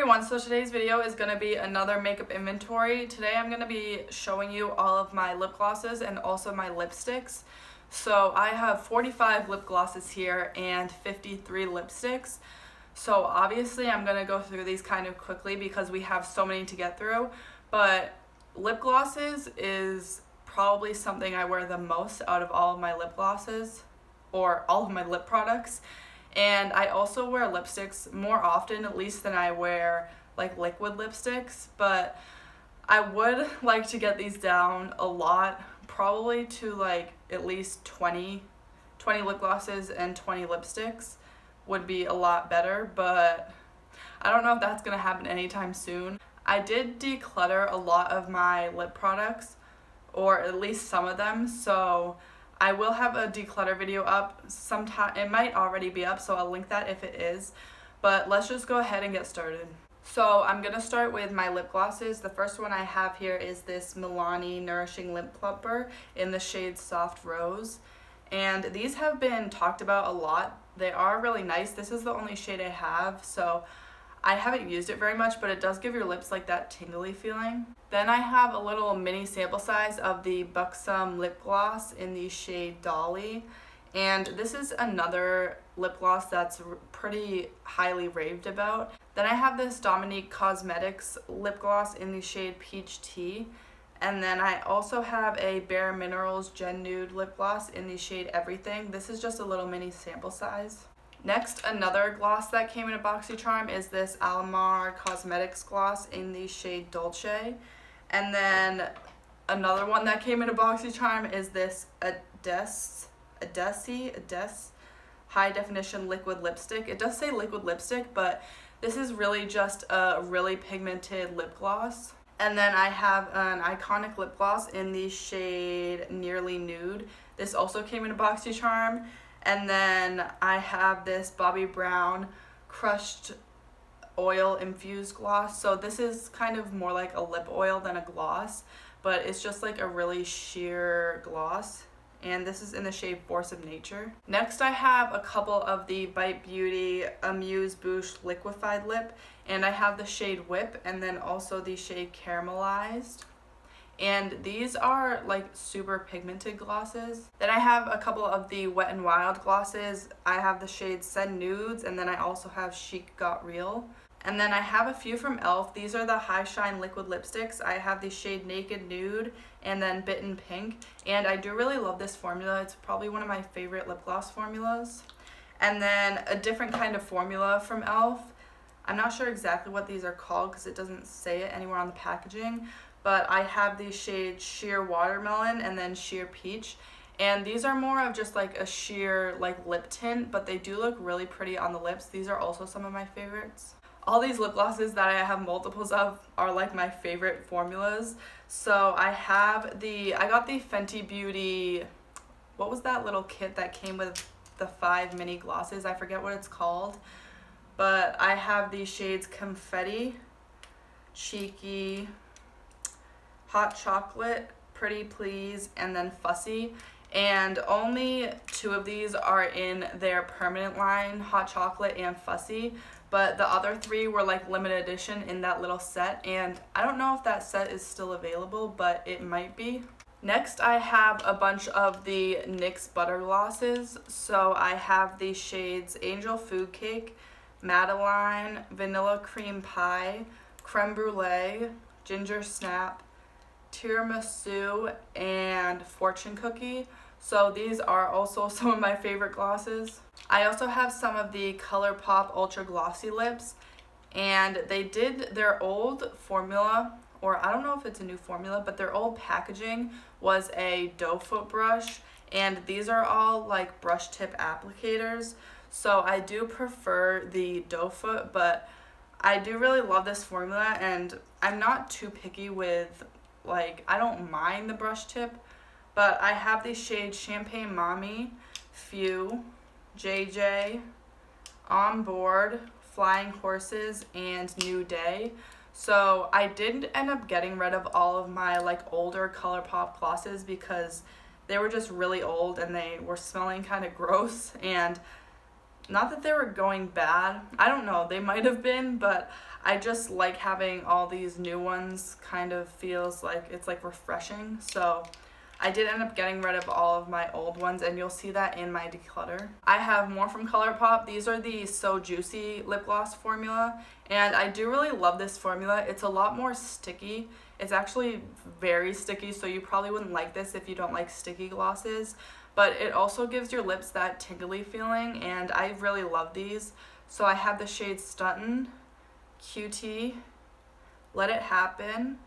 everyone, so today's video is going to be another makeup inventory. Today I'm going to be showing you all of my lip glosses and also my lipsticks. So I have 45 lip glosses here and 53 lipsticks. So obviously I'm going to go through these kind of quickly because we have so many to get through. But lip glosses is probably something I wear the most out of all of my lip glosses or all of my lip products. And I also wear lipsticks more often, at least, than I wear like liquid lipsticks, but I would like to get these down a lot, probably to like at least 20 lip glosses and 20 lipsticks would be a lot better, but I don't know if that's gonna happen anytime soon. I did declutter a lot of my lip products, or at least some of them, so I will have a declutter video up sometime. It might already be up, so I'll link that if it is. But let's just go ahead and get started. So I'm going to start with my lip glosses. The first one I have here is this Milani Nourishing Lip Plumper in the shade Soft Rose. And these have been talked about a lot. They are really nice. This is the only shade I have, so I haven't used it very much, but it does give your lips like that tingly feeling. Then I have a little mini sample size of the Buxom lip gloss in the shade Dolly. And this is another lip gloss that's pretty highly raved about. Then I have this Dominique Cosmetics lip gloss in the shade Peach Tea. And then I also have a Bare Minerals Gen Nude lip gloss in the shade Everything. This is just a little mini sample size. Next, another gloss that came in a BoxyCharm is this Alamar Cosmetics gloss in the shade Dolce. And then another one that came in a BoxyCharm is this Adesse High Definition Liquid Lipstick. It does say liquid lipstick, but this is really just a really pigmented lip gloss. And then I have an iconic lip gloss in the shade Nearly Nude. This also came in a BoxyCharm. And then I have this Bobbi Brown Crushed Oil Infused Gloss. So this is kind of more like a lip oil than a gloss, but it's just like a really sheer gloss. And this is in the shade Force of Nature. Next I have a couple of the Bite Beauty Amuse Bouche Liquefied Lip. And I have the shade Whip and then also the shade Caramelized. And these are like super pigmented glosses. Then I have a couple of the Wet n Wild glosses. I have the shade Send Nudes, and then I also have Chic Got Real. And then I have a few from e.l.f. These are the High Shine liquid lipsticks. I have the shade Naked Nude and then Bitten Pink. And I do really love this formula. It's probably one of my favorite lip gloss formulas. And then a different kind of formula from e.l.f. I'm not sure exactly what these are called because it doesn't say it anywhere on the packaging. But I have these shades Sheer Watermelon and then Sheer Peach. And these are more of just like a sheer like lip tint, but they do look really pretty on the lips. These are also some of my favorites. All these lip glosses that I have multiples of are like my favorite formulas. So I got the Fenty Beauty, what was that little kit that came with the 5 mini glosses? I forget what it's called. But I have these shades Confetti, Cheeky, Hot Chocolate, Pretty Please, and then Fussy. And only 2 of these are in their permanent line, Hot Chocolate and Fussy. But the other 3 were like limited edition in that little set. And I don't know if that set is still available, but it might be. Next, I have a bunch of the NYX Butter Glosses. So I have the shades Angel Food Cake, Madeline, Vanilla Cream Pie, Creme Brulee, Ginger Snap, Tiramisu, and Fortune Cookie. So these are also some of my favorite glosses. I also have some of the ColourPop Ultra Glossy Lips, and they did their old formula, or I don't know if it's a new formula, but their old packaging was a doe foot brush, and these are all like brush tip applicators. So I do prefer the doe foot, but I do really love this formula, and I'm not too picky with I don't mind the brush tip, but I have these shades Champagne Mommy, Few, JJ, On Board, Flying Horses, and New Day. So I did end up getting rid of all of my older ColourPop glosses because they were just really old and they were smelling kind of gross, and not that they were going bad. I don't know, they might have been, but I just like having all these new ones. Kind of feels like it's like refreshing. So I did end up getting rid of all of my old ones, and you'll see that in my declutter. I have more from ColourPop. These are the So Juicy lip gloss formula, and I do really love this formula. It's a lot more sticky. It's actually very sticky, so you probably wouldn't like this if you don't like sticky glosses, but it also gives your lips that tingly feeling, and I really love these. So I have the shades Stuntin', QT, Let It Happen,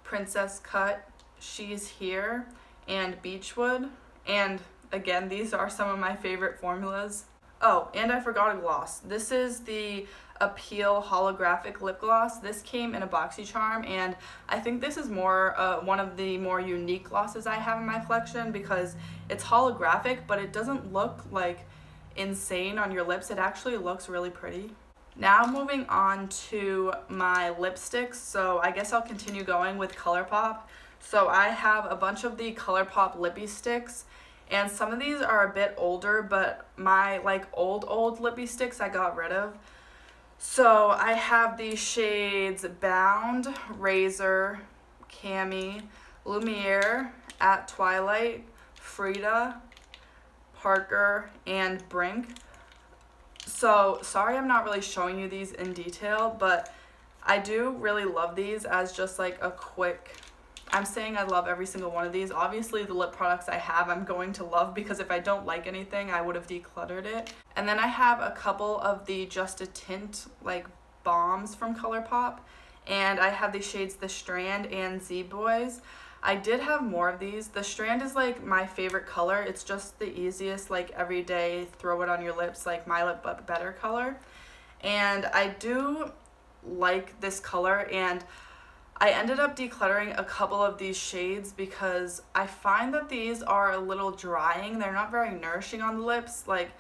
Princess Cut, She's Here, and Beechwood. And again, these are some of my favorite formulas. Oh, and I forgot a gloss. This is the Appeal holographic lip gloss. This came in a BoxyCharm, and I think this is more one of the more unique glosses I have in my collection because it's holographic, but it doesn't look like insane on your lips. It actually looks really pretty. Now moving on to my lipsticks. So I guess I'll continue going with ColourPop. So I have a bunch of the ColourPop lippy sticks, and some of these are a bit older, but my like old lippy sticks I got rid of. So I have these shades Bound, Razor, Cami, Lumiere, At Twilight, Frida, Parker, and Brink. So sorry I'm not really showing you these in detail, but I do really love these as just like a quick, I'm saying I love every single one of these. Obviously the lip products I have I'm going to love, because if I don't like anything I would have decluttered it. And then I have a couple of the Just a Tint like bombs from ColourPop, and I have the shades The Strand and Z Boys. I did have more of these. The Strand is like my favorite color. It's just the easiest, like everyday throw it on your lips, like my lip but better color. And I do like this color, and I ended up decluttering a couple of these shades because I find that these are a little drying. They're not very nourishing on the lips. Like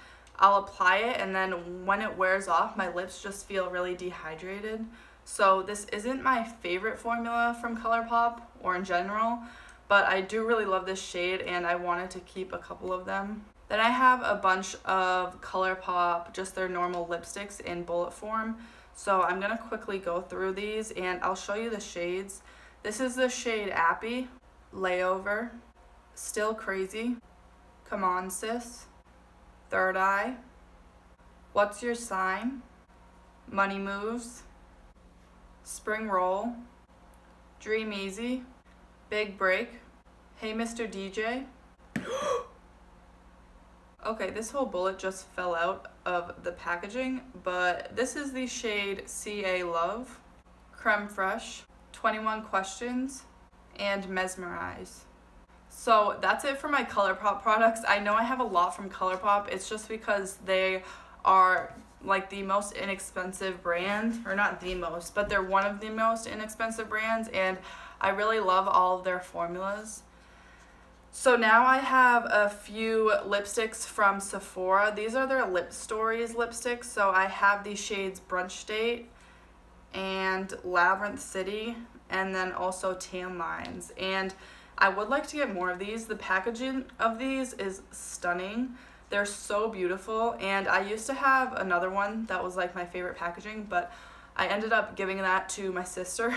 I'll apply it, and then when it wears off, my lips just feel really dehydrated. So this isn't my favorite formula from ColourPop or in general, but I do really love this shade and I wanted to keep a couple of them. Then I have a bunch of ColourPop, just their normal lipsticks in bullet form. So I'm going to quickly go through these and I'll show you the shades. This is the shade Appy, Layover, Still Crazy, Come On Sis, Third Eye, What's Your Sign, Money Moves, Spring Roll, Dream Easy, Big Break, Hey Mr. DJ. Okay, this whole bullet just fell out of the packaging, but this is the shade CA Love, Creme Fraiche, 21 Questions, and Mesmerize. So that's it for my ColourPop products. I know I have a lot from ColourPop. It's just because they are like the most inexpensive brand, or not the most, but they're one of the most inexpensive brands, and I really love all of their formulas. So now I have a few lipsticks from Sephora. These are their Lip Stories lipsticks. So I have these shades Brunch Date and Labyrinth City, and then also Tan Lines. And I would like to get more of these. The packaging of these is stunning. They're so beautiful, and I used to have another one that was like my favorite packaging, but I ended up giving that to my sister.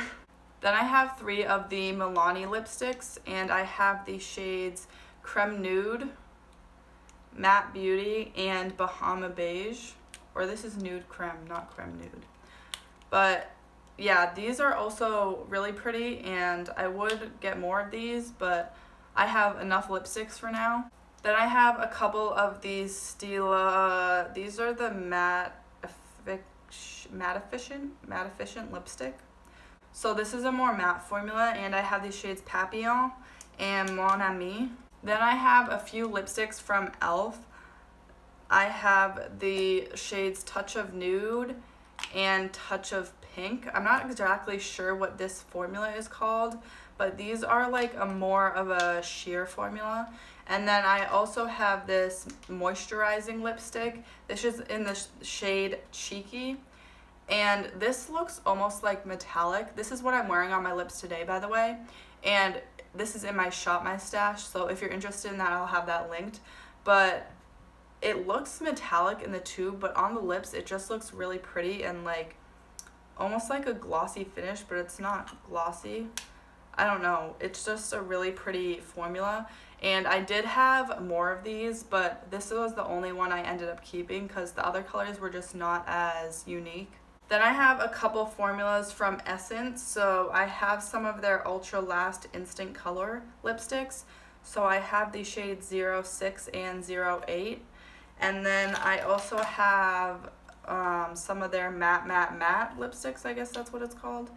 Then I have 3 of the Milani lipsticks, and I have the shades Creme Nude, Matte Beauty, and Bahama Beige. Or this is Nude Creme, not Creme Nude. But yeah, these are also really pretty, and I would get more of these, but I have enough lipsticks for now. Then I have a couple of these Stila, these are the Matte Efficient lipstick. So this is a more matte formula, and I have these shades Papillon and Mon Ami. Then I have a few lipsticks from e.l.f. I have the shades Touch of Nude and Touch of Pink. I'm not exactly sure what this formula is called, but these are like a more of a sheer formula. And then I also have this moisturizing lipstick. This is in the shade Cheeky. And this looks almost like metallic. This is what I'm wearing on my lips today, by the way. And this is in my Shop My Stash, so if you're interested in that, I'll have that linked. But it looks metallic in the tube, but on the lips, it just looks really pretty and like almost like a glossy finish, but it's not glossy. I don't know. It's just a really pretty formula. And I did have more of these, but this was the only one I ended up keeping because the other colors were just not as unique. Then I have a couple formulas from Essence. So I have some of their Ultra Last Instant Color lipsticks. So I have the shades 06 and 08. And then I also have some of their matte lipsticks, I guess that's what it's called.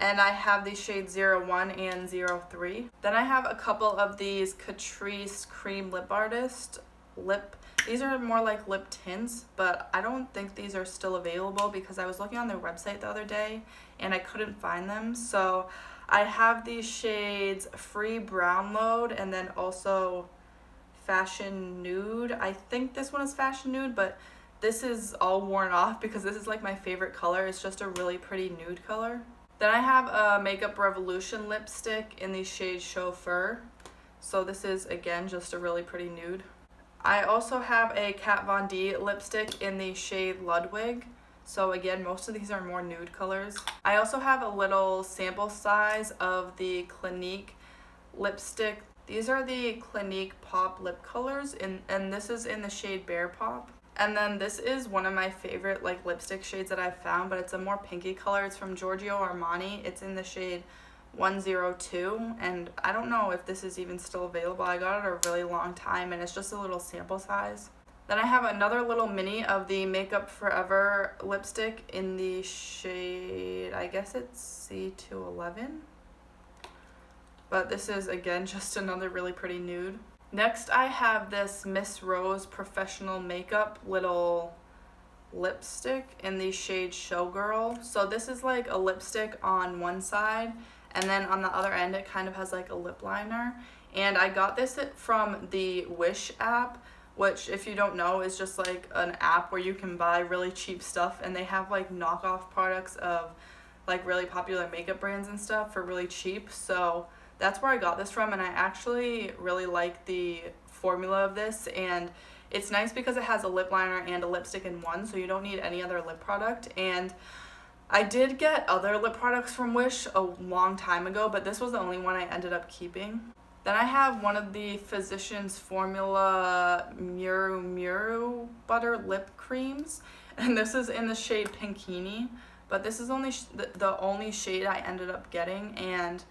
And I have the shades 01 and 03. Then I have a couple of these Catrice Cream Lip Artist these are more like lip tints, but I don't think these are still available because I was looking on their website the other day and I couldn't find them. So I have these shades Free Brown Load and then also Fashion Nude. I think this one is Fashion Nude, but this is all worn off because this is like my favorite color. It's just a really pretty nude color. Then I have a Makeup Revolution lipstick in the shade Chauffeur. So this is, again, just a really pretty nude. I also have a Kat Von D lipstick in the shade Ludwig. So again, most of these are more nude colors. I also have a little sample size of the Clinique lipstick. These are the Clinique Pop lip colors, and this is in the shade Bear Pop. And then this is one of my favorite like lipstick shades that I've found, but it's a more pinky color. It's from Giorgio Armani. It's in the shade 102, and I don't know if this is even still available. I got it a really long time, and it's just a little sample size. Then I have another little mini of the Makeup Forever lipstick in the shade, I guess it's C211. But this is, again, just another really pretty nude. Next, I have this Miss Rose Professional Makeup little lipstick in the shade Showgirl. So this is like a lipstick on one side, and then on the other end, it kind of has like a lip liner. And I got this from the Wish app, which, if you don't know, is just like an app where you can buy really cheap stuff, and they have like knockoff products of like really popular makeup brands and stuff for really cheap. So that's where I got this from, and I actually really like the formula of this, and it's nice because it has a lip liner and a lipstick in one, so you don't need any other lip product. And I did get other lip products from Wish a long time ago, but this was the only one I ended up keeping. Then I have one of the Physicians Formula Muru Muru Butter Lip Creams, and this is in the shade Pinkini, but this is only the only shade I ended up getting, and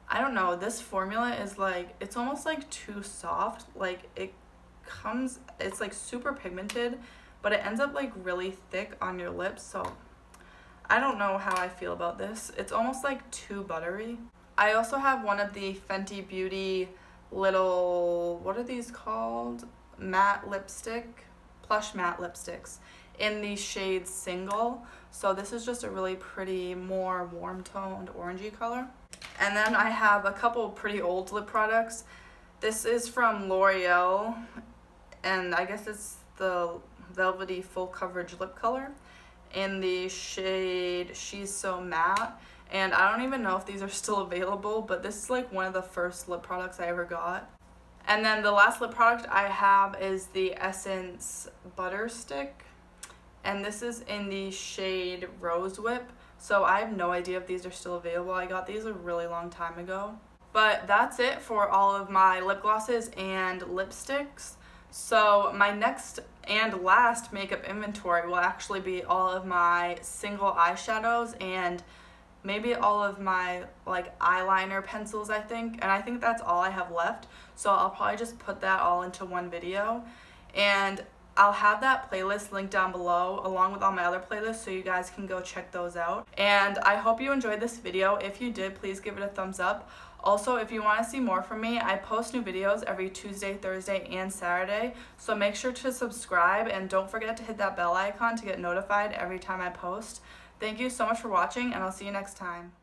I don't know, this formula is like, it's almost like too soft. Like it's like super pigmented, but it ends up like really thick on your lips, so I don't know how I feel about this. It's almost like too buttery. I also have one of the Fenty Beauty little, what are these called? Matte lipstick, plush matte lipsticks in the shade Single. So this is just a really pretty, more warm toned orangey color. And then I have a couple pretty old lip products. This is from L'Oreal, and I guess it's the Velvety Full Coverage Lip Color in the shade She's So Matte. And I don't even know if these are still available, but this is like one of the first lip products I ever got. And then the last lip product I have is the Essence Butter Stick, and this is in the shade Rose Whip. So I have no idea if these are still available. I got these a really long time ago. But that's it for all of my lip glosses and lipsticks. So my next and last makeup inventory will actually be all of my single eyeshadows and maybe all of my like eyeliner pencils, I think. And I think that's all I have left. So I'll probably just put that all into one video. And I'll have that playlist linked down below along with all my other playlists, so you guys can go check those out. And I hope you enjoyed this video. If you did, please give it a thumbs up. Also, if you want to see more from me, I post new videos every Tuesday, Thursday, and Saturday. So make sure to subscribe, and don't forget to hit that bell icon to get notified every time I post. Thank you so much for watching, and I'll see you next time.